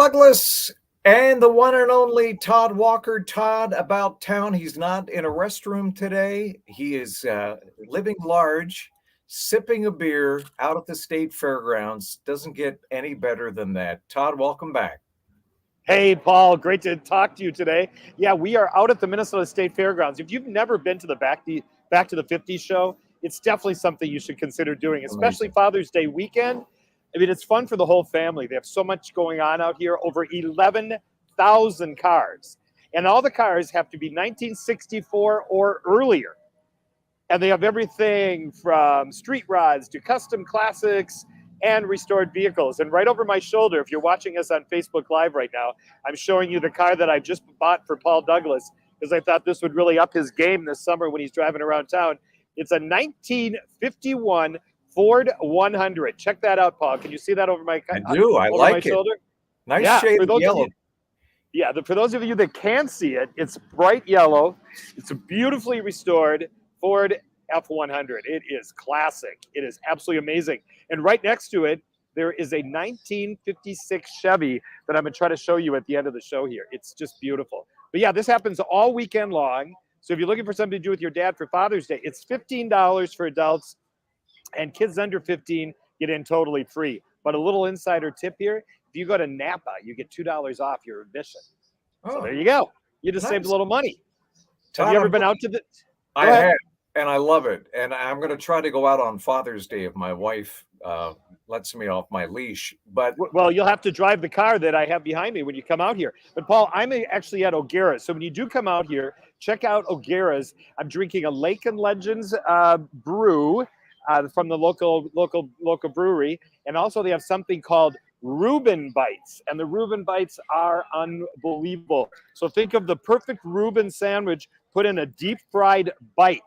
Douglas and the one and only Todd Walker. Todd about town. He's not in a restroom today. He is living large, sipping a beer out at the state fairgrounds. Doesn't get any better than that. Todd, welcome back. Hey, Paul, great to talk to you today. Yeah, we are out at the Minnesota State Fairgrounds. If you've never been to the Back to the 50s show, it's definitely something you should consider doing, especially Father's Day weekend. I mean, it's fun for the whole family. They have so much going on out here, over 11,000 cars. And all the cars have to be 1964 or earlier. And they have everything from street rods to custom classics and restored vehicles. And right over my shoulder, if you're watching us on Facebook Live right now, I'm showing you the car that I just bought for Paul Douglas because I thought this would really up his game this summer when he's driving around town. It's a 1951 Ford 100. Check that out, Paul. Can you see that over my I do. I like my it. Shoulder? Nice shade of yellow. For those of you that can see it, it's bright yellow. It's a beautifully restored Ford F100. It is classic. It is absolutely amazing. And right next to it, there is a 1956 Chevy that I'm going to try to show you at the end of the show here. It's just beautiful. But yeah, this happens all weekend long. So if you're looking for something to do with your dad for Father's Day, it's $15 for adults, and kids under 15 get in totally free. But a little insider tip here, if you go to Napa, you get $2 off your admission. Oh, so there you go. You just saved a little money. Todd, have you ever been out to the... I have. And I love it. And I'm going to try to go out on Father's Day if my wife lets me off my leash. But well, you'll have to drive the car that I have behind me when you come out here. But Paul, I'm actually at O'Gara's. So when you do come out here, check out O'Gara's. I'm drinking a Lake and Legends brew from the local brewery. And also they have something called Reuben Bites. And the Reuben Bites are unbelievable. So think of the perfect Reuben sandwich put in a deep fried bite.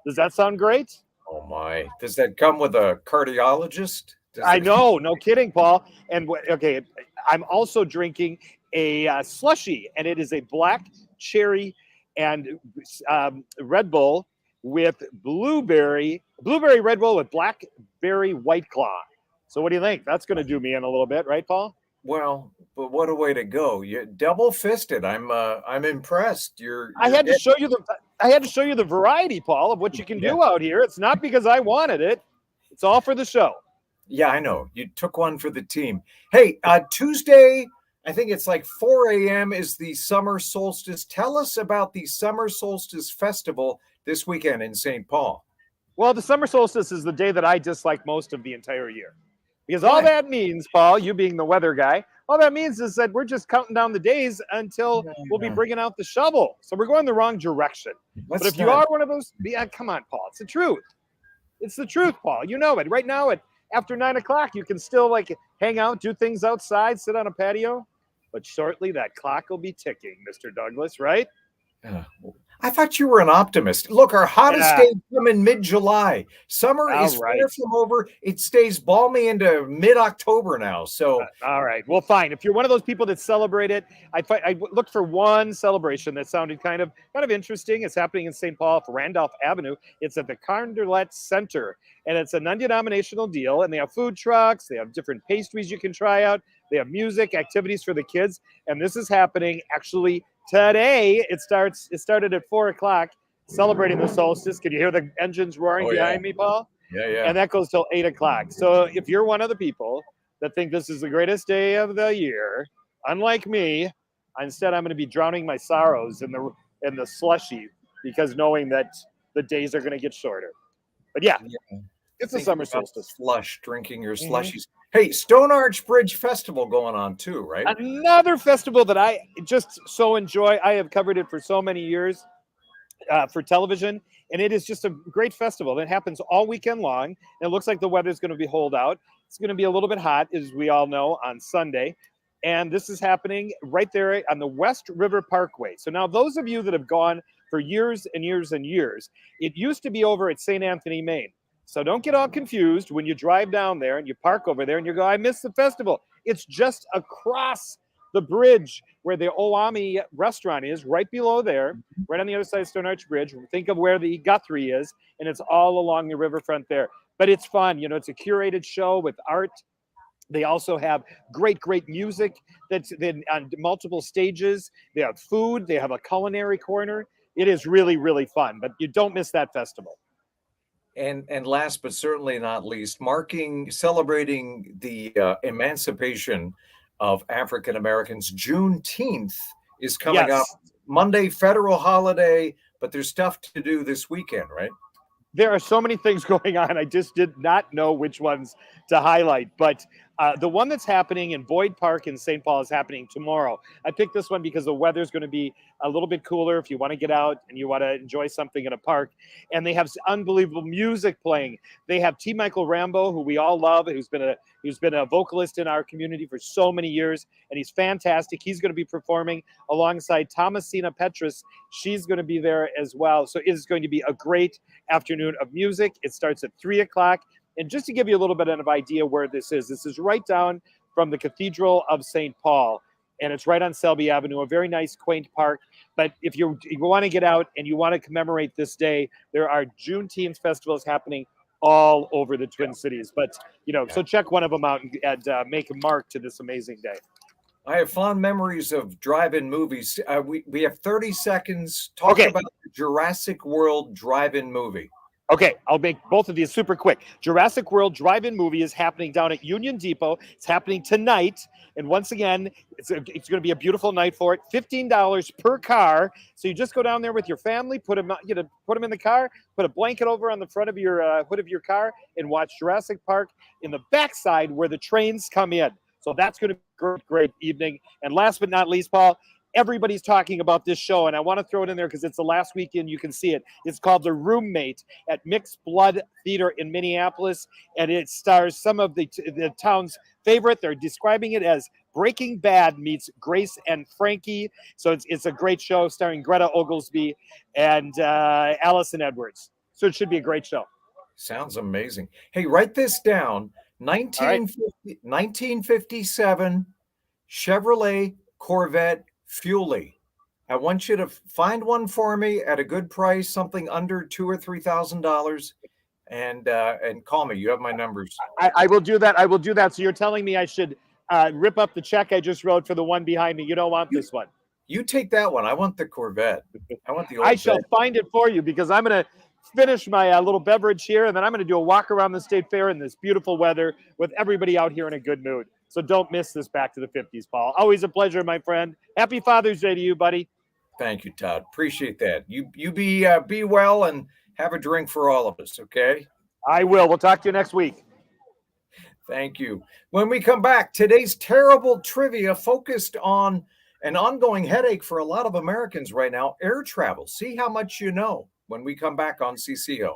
Does that sound great? Oh, my. Does that come with a cardiologist? I know. No kidding, Paul. And, okay, I'm also drinking a slushie, and it is a black cherry and Red Bull with blueberry Red Bull with blackberry White Claw. So what do you think? That's going to do me in a little bit, right, Paul? Well, but what a way to go! You double-fisted. I'm impressed. I had to show you the variety, Paul, of what you can do out here. It's not because I wanted it. It's all for the show. Yeah, I know. You took one for the team. Hey, Tuesday, I think it's like 4 a.m. is the summer solstice. Tell us about the summer solstice festival this weekend in St. Paul. Well, the summer solstice is the day that I dislike most of the entire year. Because all that means, Paul, you being the weather guy, all that means is that we're just counting down the days until we'll be bringing out the shovel. So we're going the wrong direction. But if you are one of those, come on, Paul, it's the truth. It's the truth, Paul. You know it. Right now, after 9 o'clock, you can still hang out, do things outside, sit on a patio. But shortly, that clock will be ticking, Mr. Douglas, right? I thought you were an optimist. Look, our hottest days come in mid-July. Summer is far from over. It stays balmy into mid-October now. So, all right. Well, fine. If you're one of those people that celebrate it, I looked for one celebration that sounded kind of interesting. It's happening in St. Paul, Randolph Avenue. It's at the Carondelet Center, and it's a non-denominational deal. And they have food trucks. They have different pastries you can try out. They have music, activities for the kids, and this is happening actually today. It started at 4 o'clock, celebrating the solstice. Can you hear the engines roaring behind me, Paul? Yeah. And that goes till 8 o'clock. So if you're one of the people that think this is the greatest day of the year, unlike me, instead I'm going to be drowning my sorrows in the slushy because knowing that the days are going to get shorter. But it's a summer solstice. Slush, drinking your slushies. Hey, Stone Arch Bridge Festival going on too, right? Another festival that I just so enjoy. I have covered it for so many years for television, and it is just a great festival. It happens all weekend long, and it looks like the weather's going to be holed out. It's going to be a little bit hot, as we all know, on Sunday, and this is happening right there on the West River Parkway. So now those of you that have gone for years and years and years, it used to be over at St. Anthony, Maine. So don't get all confused when you drive down there and you park over there and you go, I missed the festival. It's just across the bridge where the Oami restaurant is, right below there, right on the other side of Stone Arch Bridge. Think of where the Guthrie is, and it's all along the riverfront there. But it's fun. It's a curated show with art They also have great music that's then on multiple stages. They have food. They have a culinary corner. It is really fun, but you don't miss that festival. And last but certainly not least, celebrating the emancipation of African Americans, Juneteenth is coming up. Yes, Monday, federal holiday, but there's stuff to do this weekend, right? there are so many things going on. I just did not know which ones to highlight. But the one that's happening in Boyd Park in St. Paul is happening tomorrow. I picked this one because the weather's going to be a little bit cooler if you want to get out and you want to enjoy something in a park. And they have unbelievable music playing. They have T. Michael Rambo, who we all love, who's been a vocalist in our community for so many years, and he's fantastic. He's going to be performing alongside Thomasina Petrus. She's going to be there as well. So it is going to be a great afternoon of music. It starts at 3 o'clock. And just to give you a little bit of an idea where this is right down from the Cathedral of St. Paul. And it's right on Selby Avenue, a very nice, quaint park. But if you want to get out and you want to commemorate this day, there are Juneteenth festivals happening all over the Twin Cities. But, so check one of them out and make a mark to this amazing day. I have fond memories of drive-in movies. We have 30 seconds. Talk about the Jurassic World drive-in movie. Okay, I'll make both of these super quick. Jurassic World drive-in movie is happening down at Union Depot. It's happening tonight. And once again, it's going to be a beautiful night for it. $15 per car. So you just go down there with your family, put them in the car, put a blanket over on the front of your hood of your car, and watch Jurassic Park in the backside where the trains come in. So that's going to be a great evening. And last but not least, Paul, everybody's talking about this show, and I want to throw it in there because it's the last weekend you can see it. It's called The Roommate at Mixed Blood Theater in Minneapolis, and it stars some of the town's favorite. They're describing it as Breaking Bad meets Grace and Frankie. So it's a great show starring Greta Oglesby and Allison Edwards. So it should be a great show. Sounds amazing. Hey, write this down. 1957 Chevrolet Corvette Fuelie. I want you to find one for me at a good price, something under $2,000 or $3,000, and call me. You have my numbers. I will do that. I will do that. So you're telling me I should rip up the check I just wrote for the one behind me. You don't want this one. You take that one. I want the Corvette. I want the old I shall find it for you because I'm going to finish my little beverage here, and then I'm going to do a walk around the state fair in this beautiful weather with everybody out here in a good mood. So don't miss this Back to the 50s, Paul. Always a pleasure, my friend. Happy Father's Day to you, buddy. Thank you, Todd. Appreciate that. You be well and have a drink for all of us, okay? I will. We'll talk to you next week. Thank you. When we come back, today's terrible trivia focused on an ongoing headache for a lot of Americans right now, air travel. See how much you know when we come back on CCO.